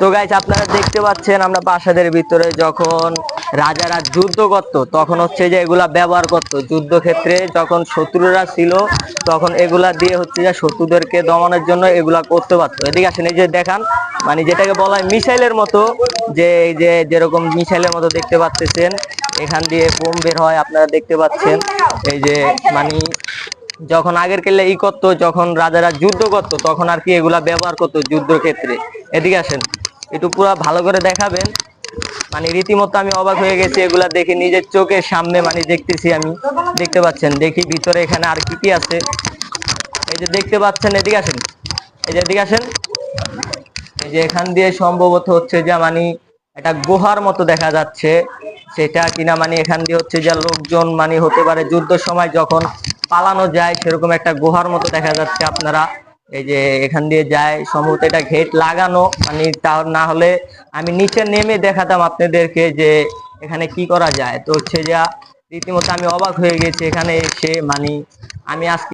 তো গাইস আপনারা দেখতে পাচ্ছেন আমরা প্রাসাদের ভিতরে যখন রাজারা যুদ্ধ করত তখন হচ্ছে যে এগুলা ব্যবহার করত যুদ্ধক্ষেত্রে, যখন শত্রুরা ছিল তখন এগুলা দিয়ে হচ্ছে যে শত্রুদেরকে দমনের জন্য এগুলা করতে পারতো। এদিকে আসেন, এই যে দেখান, মানে যেটাকে বলা হয় মিসাইলের মতো, যে এই যে যেরকম মিসাইলের মতো দেখতে পাচ্ছেন, এখান দিয়ে বোম বের হয় আপনারা দেখতে পাচ্ছেন। এই যে মানে যখন আগের কেল্লা করতো, যখন রাজারা যুদ্ধ করতো তখন আর কি এগুলা ব্যবহার করতো যুদ্ধক্ষেত্রে। এদিকে আসেন, একটু পুরা ভালো করে দেখাবেন। মানে রীতিমতো আমি অবাক হয়ে গেছি এগুলা দেখে, নিজের চোখের সামনে মানে দেখতেছি আমি। দেখতে পাচ্ছেন, দেখি ভিতরে এখানে আর কি কি আছে। এই যে দেখতে পাচ্ছেন, এদিকে আসেন, এই যে এদিকে আসেন, এই যে এখান দিয়ে সম্ভবত হচ্ছে যে মানে একটা গুহার মতো দেখা যাচ্ছে, সেটা কিনা মানে এখান দিয়ে হচ্ছে যে লোকজন মানে হতে পারে যুদ্ধ সময় যখন পালানো যায় সেরকম একটা গুহার মতো দেখা যাচ্ছে আপনারা। এই যে এখান দিয়ে যায় সম্ভবত এটা গেট লাগানো, মানে তা না হলে আমি নিচে নেমে দেখাতাম আপনাদেরকে যে এখানে কি করা যায়। তো হচ্ছে যে রীতিমতো আমি অবাক হয়ে গেছি এখানে এসে, মানে আমি আজকে